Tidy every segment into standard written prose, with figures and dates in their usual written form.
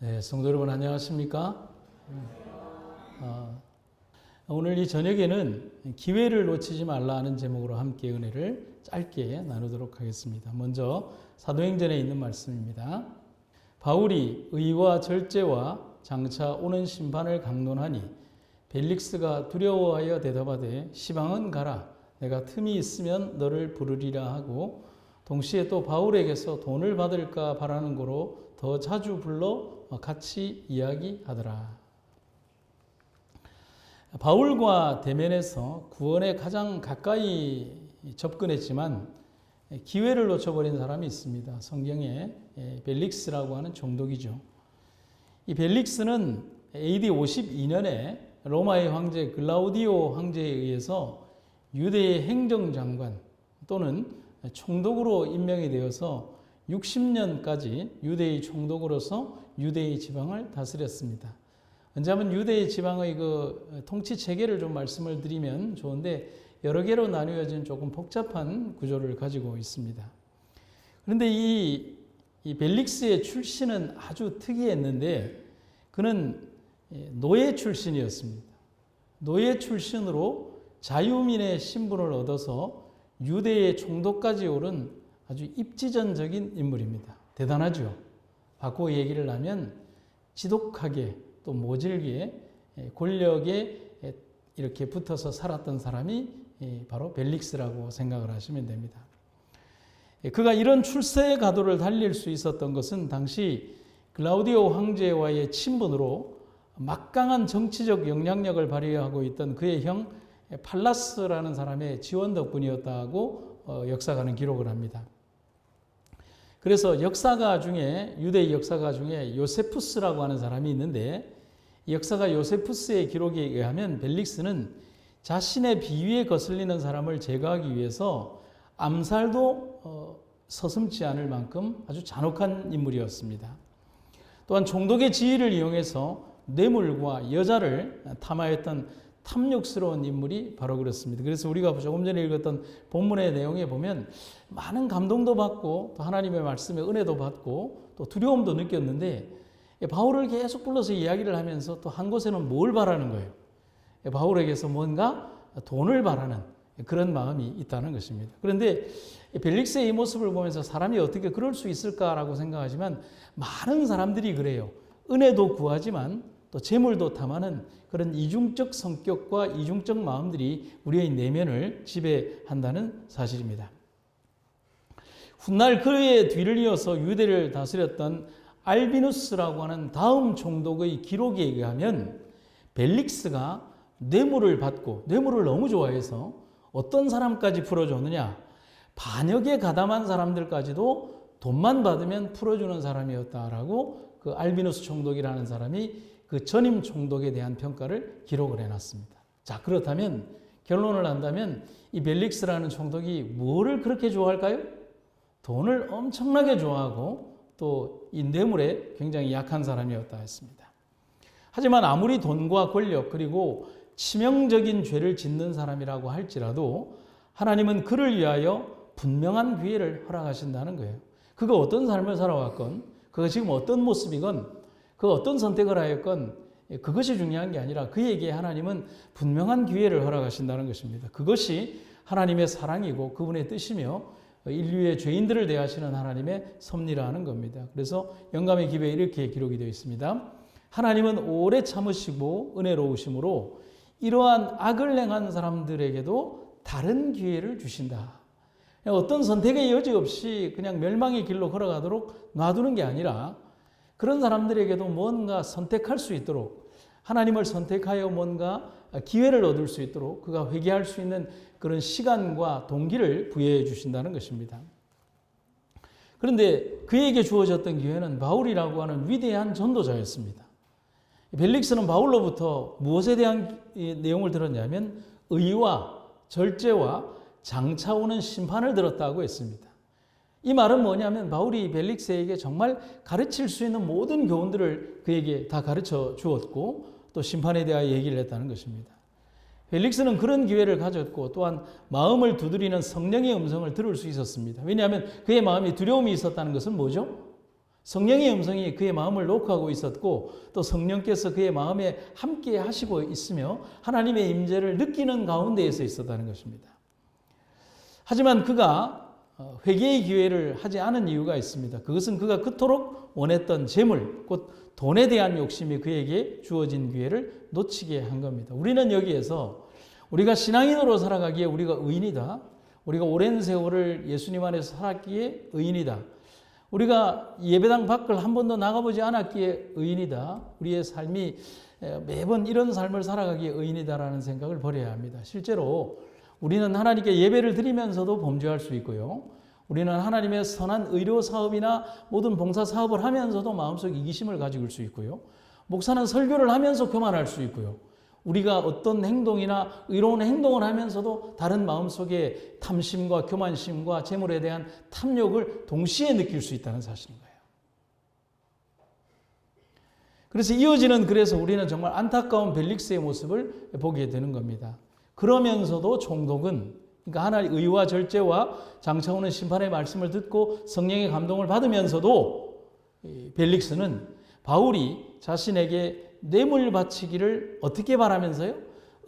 네, 성도 여러분 안녕하십니까? 오늘 이 저녁에는 기회를 놓치지 말라 하는 제목으로 함께 은혜를 짧게 나누도록 하겠습니다. 먼저 사도행전에 있는 말씀입니다. 바울이 의와 절제와 장차 오는 심판을 강론하니 벨릭스가 두려워하여 대답하되 시방은 가라 내가 틈이 있으면 너를 부르리라 하고 동시에 또 바울에게서 돈을 받을까 바라는 거로 더 자주 불러 같이 이야기하더라. 바울과 대면에서 구원에 가장 가까이 접근했지만 기회를 놓쳐버린 사람이 있습니다. 성경에 벨릭스라고 하는 총독이죠. 이 벨릭스는 AD 52년에 로마의 황제 글라우디오 황제에 의해서 유대의 행정장관 또는 총독으로 임명이 되어서 60년까지 유대의 총독으로서 유대의 지방을 다스렸습니다. 언제 한번 유대의 지방의 그 통치 체계를 좀 말씀을 드리면 좋은데 여러 개로 나누어진 조금 복잡한 구조를 가지고 있습니다. 그런데 이 벨릭스의 출신은 아주 특이했는데 그는 노예 출신이었습니다. 노예 출신으로 자유민의 신분을 얻어서 유대의 총독까지 오른 아주 입지전적인 인물입니다. 대단하죠. 바꾸어 얘기를 하면 지독하게 또 모질게 권력에 이렇게 붙어서 살았던 사람이 바로 벨릭스라고 생각을 하시면 됩니다. 그가 이런 출세의 가도를 달릴 수 있었던 것은 당시 글라우디오 황제와의 친분으로 막강한 정치적 영향력을 발휘하고 있던 그의 형 팔라스라는 사람의 지원 덕분이었다고 역사가는 기록을 합니다. 그래서 역사가 중에 유대의 역사가 중에 요세푸스라고 하는 사람이 있는데 이 역사가 요세푸스의 기록에 의하면 벨릭스는 자신의 비위에 거슬리는 사람을 제거하기 위해서 암살도 서슴지 않을 만큼 아주 잔혹한 인물이었습니다. 또한 총독의 지위를 이용해서 뇌물과 여자를 탐하였던 탐욕스러운 인물이 바로 그렇습니다. 그래서 우리가 조금 전에 읽었던 본문의 내용에 보면 많은 감동도 받고 또 하나님의 말씀에 은혜도 받고 또 두려움도 느꼈는데 바울을 계속 불러서 이야기를 하면서 또 한 곳에는 뭘 바라는 거예요? 바울에게서 뭔가 돈을 바라는 그런 마음이 있다는 것입니다. 그런데 벨릭스의 이 모습을 보면서 사람이 어떻게 그럴 수 있을까라고 생각하지만 많은 사람들이 그래요. 은혜도 구하지만 또 재물도 탐하는 그런 이중적 성격과 이중적 마음들이 우리의 내면을 지배한다는 사실입니다. 훗날 그의 뒤를 이어서 유대를 다스렸던 알비누스라고 하는 다음 총독의 기록에 의하면 벨릭스가 뇌물을 받고 뇌물을 너무 좋아해서 어떤 사람까지 풀어줬느냐, 반역에 가담한 사람들까지도 돈만 받으면 풀어주는 사람이었다라고 그 알비누스 총독이라는 사람이 그 전임 총독에 대한 평가를 기록을 해놨습니다. 자, 그렇다면 결론을 한다면 이 벨릭스라는 총독이 뭐를 그렇게 좋아할까요? 돈을 엄청나게 좋아하고 또 이 뇌물에 굉장히 약한 사람이었다 했습니다. 하지만 아무리 돈과 권력 그리고 치명적인 죄를 짓는 사람이라고 할지라도 하나님은 그를 위하여 분명한 기회를 허락하신다는 거예요. 그가 어떤 삶을 살아왔건 그가 지금 어떤 모습이건 그 어떤 선택을 하였건 그것이 중요한 게 아니라 그에게 하나님은 분명한 기회를 허락하신다는 것입니다. 그것이 하나님의 사랑이고 그분의 뜻이며 인류의 죄인들을 대하시는 하나님의 섭리라는 겁니다. 그래서 영감의 기회에 이렇게 기록이 되어 있습니다. 하나님은 오래 참으시고 은혜로우심으로 이러한 악을 행한 사람들에게도 다른 기회를 주신다. 어떤 선택의 여지 없이 그냥 멸망의 길로 걸어가도록 놔두는 게 아니라 그런 사람들에게도 뭔가 선택할 수 있도록 하나님을 선택하여 뭔가 기회를 얻을 수 있도록 그가 회개할 수 있는 그런 시간과 동기를 부여해 주신다는 것입니다. 그런데 그에게 주어졌던 기회는 바울이라고 하는 위대한 전도자였습니다. 벨릭스는 바울로부터 무엇에 대한 내용을 들었냐면 의와 절제와 장차 오는 심판을 들었다고 했습니다. 이 말은 뭐냐면 바울이 벨릭스에게 정말 가르칠 수 있는 모든 교훈들을 그에게 다 가르쳐 주었고 또 심판에 대하여 얘기를 했다는 것입니다. 벨릭스는 그런 기회를 가졌고 또한 마음을 두드리는 성령의 음성을 들을 수 있었습니다. 왜냐하면 그의 마음에 두려움이 있었다는 것은 뭐죠? 성령의 음성이 그의 마음을 녹화하고 있었고 또 성령께서 그의 마음에 함께 하시고 있으며 하나님의 임재를 느끼는 가운데에서 있었다는 것입니다. 하지만 그가 회개의 기회를 하지 않은 이유가 있습니다. 그것은 그가 그토록 원했던 재물, 곧 돈에 대한 욕심이 그에게 주어진 기회를 놓치게 한 겁니다. 우리는 여기에서 우리가 신앙인으로 살아가기에 우리가 의인이다. 우리가 오랜 세월을 예수님 안에서 살았기에 의인이다. 우리가 예배당 밖을 한 번도 나가보지 않았기에 의인이다. 우리의 삶이 매번 이런 삶을 살아가기에 의인이다라는 생각을 버려야 합니다. 실제로 우리는 하나님께 예배를 드리면서도 범죄할 수 있고요. 우리는 하나님의 선한 의료 사업이나 모든 봉사 사업을 하면서도 마음속 이기심을 가지고 있을 수 있고요. 목사는 설교를 하면서 교만할 수 있고요. 우리가 어떤 행동이나 의로운 행동을 하면서도 다른 마음속에 탐심과 교만심과 재물에 대한 탐욕을 동시에 느낄 수 있다는 사실인 거예요. 그래서 그래서 우리는 정말 안타까운 벨릭스의 모습을 보게 되는 겁니다. 그러면서도 총독은 그러니까 하나님의 의와 절제와 장차오는 심판의 말씀을 듣고 성령의 감동을 받으면서도 벨릭스는 바울이 자신에게 뇌물 바치기를 어떻게 바라면서요?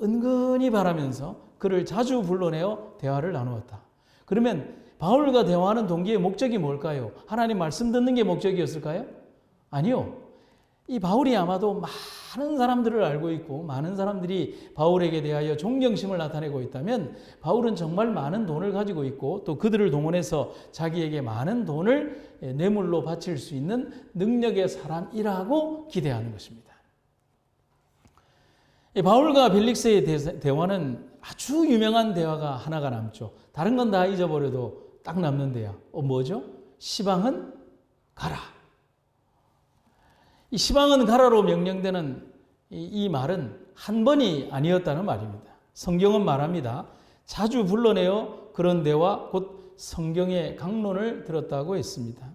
은근히 바라면서 그를 자주 불러내어 대화를 나누었다. 그러면 바울과 대화하는 동기의 목적이 뭘까요? 하나님 말씀 듣는 게 목적이었을까요? 아니요. 이 바울이 아마도 많은 사람들을 알고 있고 많은 사람들이 바울에게 대하여 존경심을 나타내고 있다면 바울은 정말 많은 돈을 가지고 있고 또 그들을 동원해서 자기에게 많은 돈을 뇌물로 바칠 수 있는 능력의 사람이라고 기대하는 것입니다. 바울과 벨릭스의 대화는 아주 유명한 대화가 하나가 남죠. 다른 건 다 잊어버려도 딱 남는 대화. 뭐죠? 시방은 가라. 이 시방은 가라로 명령되는 이 말은 한 번이 아니었다는 말입니다. 성경은 말합니다. 자주 불러내어 그런 대화 곧 성경의 강론을 들었다고 했습니다.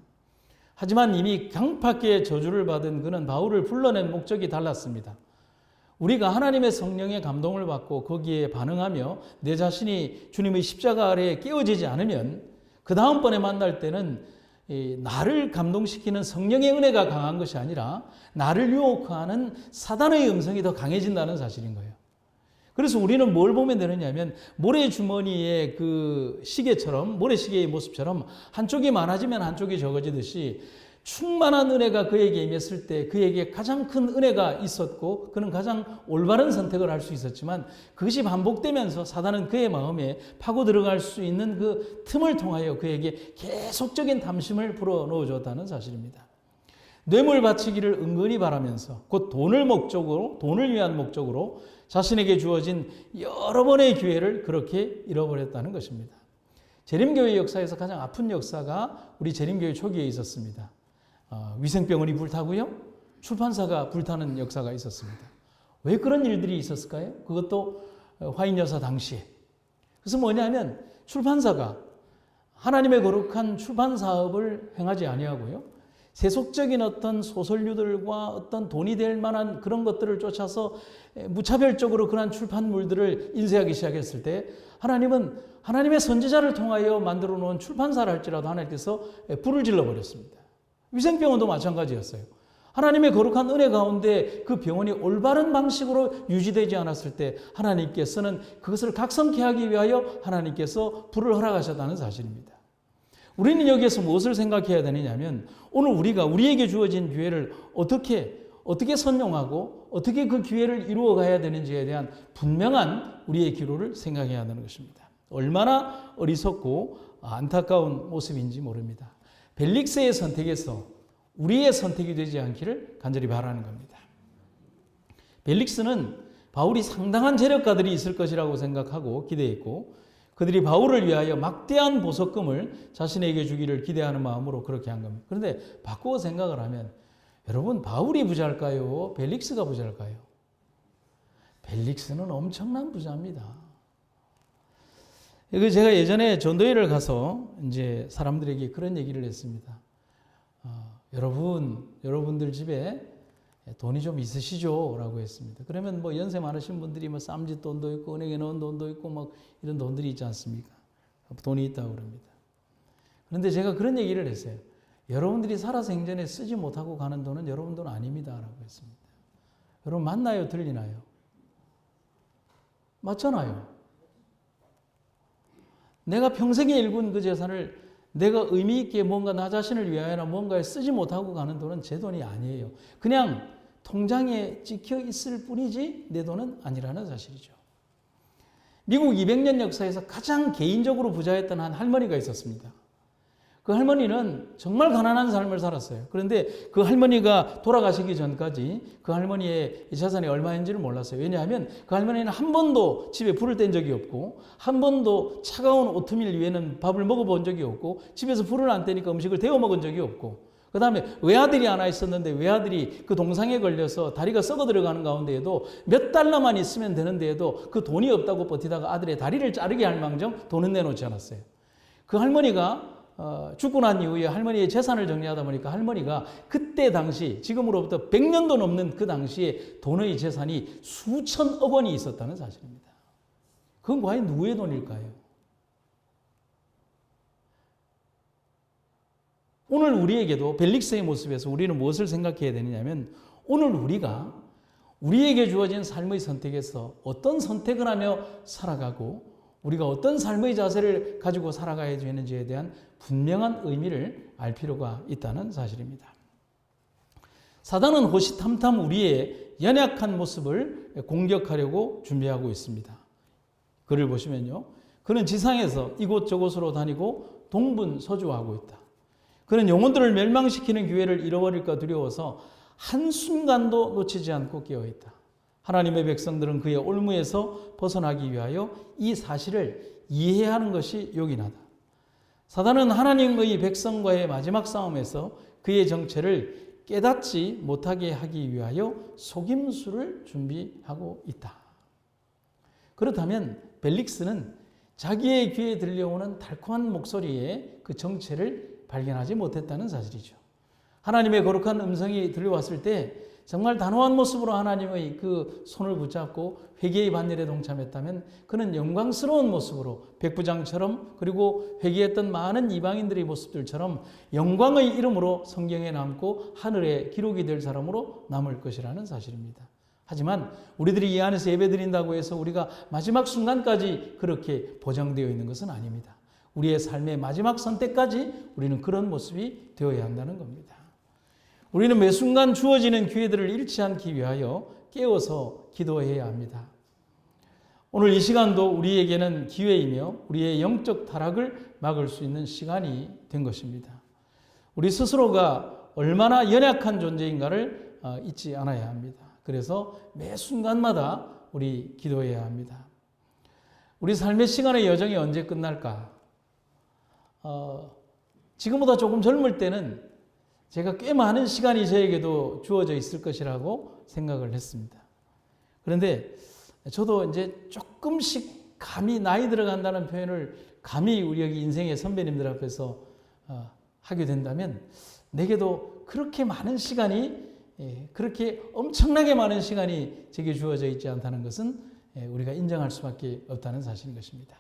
하지만 이미 강팍의 저주를 받은 그는 바울을 불러낸 목적이 달랐습니다. 우리가 하나님의 성령의 감동을 받고 거기에 반응하며 내 자신이 주님의 십자가 아래에 깨어지지 않으면 그 다음번에 만날 때는 나를 감동시키는 성령의 은혜가 강한 것이 아니라 나를 유혹하는 사단의 음성이 더 강해진다는 사실인 거예요. 그래서 우리는 뭘 보면 되느냐면 모래주머니의 그 시계처럼 모래시계의 모습처럼 한쪽이 많아지면 한쪽이 적어지듯이 충만한 은혜가 그에게 임했을 때 그에게 가장 큰 은혜가 있었고 그는 가장 올바른 선택을 할 수 있었지만 그것이 반복되면서 사단은 그의 마음에 파고 들어갈 수 있는 그 틈을 통하여 그에게 계속적인 탐심을 불어넣어 줬다는 사실입니다. 뇌물 바치기를 은근히 바라면서 곧 돈을 위한 목적으로 자신에게 주어진 여러 번의 기회를 그렇게 잃어버렸다는 것입니다. 재림교회 역사에서 가장 아픈 역사가 우리 재림교회 초기에 있었습니다. 위생병원이 불타고요. 출판사가 불타는 역사가 있었습니다. 왜 그런 일들이 있었을까요? 그것도 화인 여사 당시에. 그래서 뭐냐면 출판사가 하나님의 거룩한 출판 사업을 행하지 아니하고요. 세속적인 어떤 소설류들과 어떤 돈이 될 만한 그런 것들을 쫓아서 무차별적으로 그러한 출판물들을 인쇄하기 시작했을 때 하나님은 하나님의 선지자를 통하여 만들어 놓은 출판사를 할지라도 하나님께서 불을 질러버렸습니다. 위생병원도 마찬가지였어요. 하나님의 거룩한 은혜 가운데 그 병원이 올바른 방식으로 유지되지 않았을 때 하나님께서는 그것을 각성케 하기 위하여 하나님께서 불을 허락하셨다는 사실입니다. 우리는 여기에서 무엇을 생각해야 되느냐면 오늘 우리가 우리에게 주어진 기회를 어떻게 선용하고 어떻게 그 기회를 이루어 가야 되는지에 대한 분명한 우리의 기로를 생각해야 하는 것입니다. 얼마나 어리석고 안타까운 모습인지 모릅니다. 벨릭스의 선택에서 우리의 선택이 되지 않기를 간절히 바라는 겁니다. 벨릭스는 바울이 상당한 재력가들이 있을 것이라고 생각하고 기대했고 그들이 바울을 위하여 막대한 보석금을 자신에게 주기를 기대하는 마음으로 그렇게 한 겁니다. 그런데 바꾸어 생각을 하면 여러분 바울이 부자일까요? 벨릭스가 부자일까요? 벨릭스는 엄청난 부자입니다. 제가 예전에 전도회를 가서 이제 사람들에게 그런 얘기를 했습니다. 여러분들 집에 돈이 좀 있으시죠? 라고 했습니다. 그러면 뭐 연세 많으신 분들이 뭐 쌈짓 돈도 있고 은행에 넣은 돈도 있고 막 이런 돈들이 있지 않습니까? 돈이 있다고 그럽니다. 그런데 제가 그런 얘기를 했어요. 여러분들이 살아생전에 쓰지 못하고 가는 돈은 여러분 돈 아닙니다. 라고 했습니다. 여러분 맞나요? 들리나요? 맞잖아요. 내가 평생에 일군 그 재산을 내가 의미 있게 뭔가 나 자신을 위하여나 뭔가에 쓰지 못하고 가는 돈은 제 돈이 아니에요. 그냥 통장에 찍혀 있을 뿐이지 내 돈은 아니라는 사실이죠. 미국 200년 역사에서 가장 개인적으로 부자였던 한 할머니가 있었습니다. 그 할머니는 정말 가난한 삶을 살았어요. 그런데 그 할머니가 돌아가시기 전까지 그 할머니의 재산이 얼마인지를 몰랐어요. 왜냐하면 그 할머니는 한 번도 집에 불을 뗀 적이 없고 한 번도 차가운 오트밀 위에는 밥을 먹어본 적이 없고 집에서 불을 안 떼니까 음식을 데워 먹은 적이 없고 그 다음에 외아들이 하나 있었는데 외아들이 그 동상에 걸려서 다리가 썩어 들어가는 가운데에도 몇 달러만 있으면 되는데에도 그 돈이 없다고 버티다가 아들의 다리를 자르게 할 망정 돈은 내놓지 않았어요. 그 할머니가 죽고 난 이후에 할머니의 재산을 정리하다 보니까 할머니가 그때 당시 지금으로부터 100년도 넘는 그 당시에 돈의 재산이 수천억 원이 있었다는 사실입니다. 그건 과연 누구의 돈일까요? 오늘 우리에게도 벨릭스의 모습에서 우리는 무엇을 생각해야 되느냐면 오늘 우리가 우리에게 주어진 삶의 선택에서 어떤 선택을 하며 살아가고 우리가 어떤 삶의 자세를 가지고 살아가야 되는지에 대한 분명한 의미를 알 필요가 있다는 사실입니다. 사단은 호시탐탐 우리의 연약한 모습을 공격하려고 준비하고 있습니다. 글을 보시면요. 그는 지상에서 이곳저곳으로 다니고 동분서주하고 있다. 그는 영혼들을 멸망시키는 기회를 잃어버릴까 두려워서 한순간도 놓치지 않고 깨어있다. 하나님의 백성들은 그의 올무에서 벗어나기 위하여 이 사실을 이해하는 것이 요긴하다. 사단은 하나님의 백성과의 마지막 싸움에서 그의 정체를 깨닫지 못하게 하기 위하여 속임수를 준비하고 있다. 그렇다면 벨릭스는 자기의 귀에 들려오는 달콤한 목소리에 그 정체를 발견하지 못했다는 사실이죠. 하나님의 거룩한 음성이 들려왔을 때 정말 단호한 모습으로 하나님의 그 손을 붙잡고 회개의 반열에 동참했다면 그는 영광스러운 모습으로 백부장처럼 그리고 회개했던 많은 이방인들의 모습들처럼 영광의 이름으로 성경에 남고 하늘에 기록이 될 사람으로 남을 것이라는 사실입니다. 하지만 우리들이 이 안에서 예배드린다고 해서 우리가 마지막 순간까지 그렇게 보장되어 있는 것은 아닙니다. 우리의 삶의 마지막 선택까지 우리는 그런 모습이 되어야 한다는 겁니다. 우리는 매 순간 주어지는 기회들을 잃지 않기 위하여 깨어서 기도해야 합니다. 오늘 이 시간도 우리에게는 기회이며 우리의 영적 타락을 막을 수 있는 시간이 된 것입니다. 우리 스스로가 얼마나 연약한 존재인가를 잊지 않아야 합니다. 그래서 매 순간마다 우리 기도해야 합니다. 우리 삶의 시간의 여정이 언제 끝날까? 지금보다 조금 젊을 때는 제가 꽤 많은 시간이 저에게도 주어져 있을 것이라고 생각을 했습니다. 그런데 저도 이제 조금씩 감히 나이 들어간다는 표현을 감히 우리 여기 인생의 선배님들 앞에서 하게 된다면 내게도 그렇게 많은 시간이 그렇게 엄청나게 많은 시간이 제게 주어져 있지 않다는 것은 우리가 인정할 수밖에 없다는 사실인 것입니다.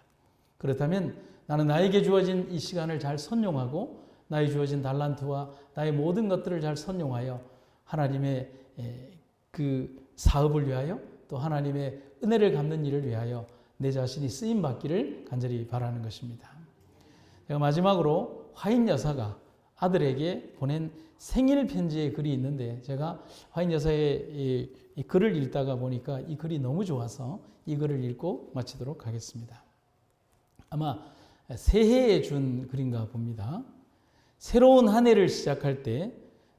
그렇다면 나는 나에게 주어진 이 시간을 잘 선용하고 나의 주어진 달란트와 나의 모든 것들을 잘 선용하여 하나님의 그 사업을 위하여 또 하나님의 은혜를 갚는 일을 위하여 내 자신이 쓰임받기를 간절히 바라는 것입니다. 제가 마지막으로 화인 여사가 아들에게 보낸 생일 편지의 글이 있는데 제가 화인 여사의 이 글을 읽다가 보니까 이 글이 너무 좋아서 이 글을 읽고 마치도록 하겠습니다. 아마 새해에 준 글인가 봅니다. 새로운 한 해를 시작할 때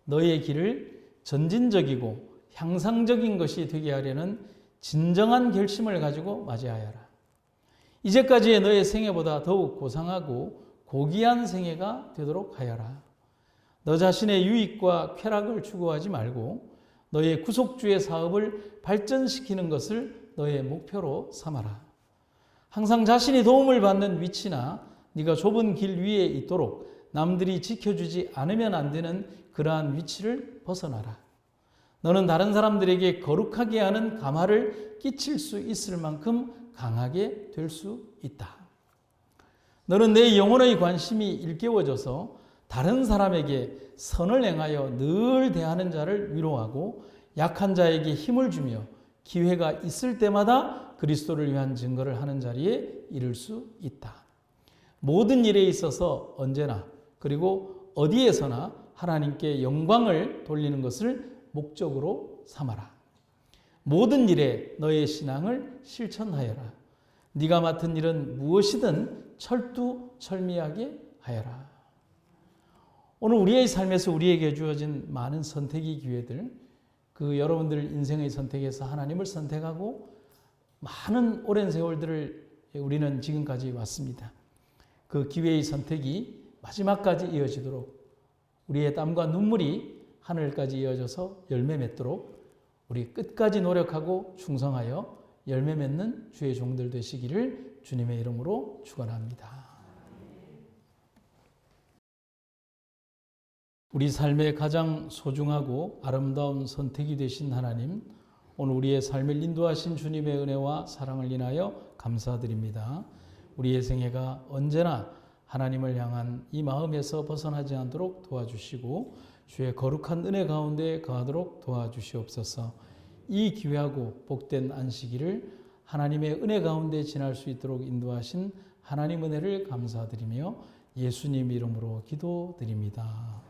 너의 길을 전진적이고 향상적인 것이 되게 하려는 진정한 결심을 가지고 맞이하여라. 이제까지의 너의 생애보다 더욱 고상하고 고귀한 생애가 되도록 하여라. 너 자신의 유익과 쾌락을 추구하지 말고 너의 구속주의 사업을 발전시키는 것을 너의 목표로 삼아라. 항상 자신이 도움을 받는 위치나 네가 좁은 길 위에 있도록 남들이 지켜주지 않으면 안 되는 그러한 위치를 벗어나라. 너는 다른 사람들에게 거룩하게 하는 감화를 끼칠 수 있을 만큼 강하게 될 수 있다. 너는 내 영혼의 관심이 일깨워져서 다른 사람에게 선을 행하여 늘 대하는 자를 위로하고 약한 자에게 힘을 주며 기회가 있을 때마다 그리스도를 위한 증거를 하는 자리에 이를 수 있다. 모든 일에 있어서 언제나 그리고 어디에서나 하나님께 영광을 돌리는 것을 목적으로 삼아라. 모든 일에 너의 신앙을 실천하여라. 네가 맡은 일은 무엇이든 철두철미하게 하여라. 오늘 우리의 삶에서 우리에게 주어진 많은 선택의 기회들, 그 여러분들 인생의 선택에서 하나님을 선택하고 많은 오랜 세월들을 우리는 지금까지 왔습니다. 그 기회의 선택이 마지막까지 이어지도록 우리의 땀과 눈물이 하늘까지 이어져서 열매 맺도록 우리 끝까지 노력하고 충성하여 열매 맺는 주의 종들 되시기를 주님의 이름으로 축원합니다. 우리 삶의 가장 소중하고 아름다운 선택이 되신 하나님, 오늘 우리의 삶을 인도하신 주님의 은혜와 사랑을 인하여 감사드립니다. 우리의 생애가 언제나 하나님을 향한 이 마음에서 벗어나지 않도록 도와주시고 주의 거룩한 은혜 가운데 거하도록 도와주시옵소서. 이 귀하고 복된 안식일을 하나님의 은혜 가운데 지날 수 있도록 인도하신 하나님 은혜를 감사드리며 예수님 이름으로 기도드립니다.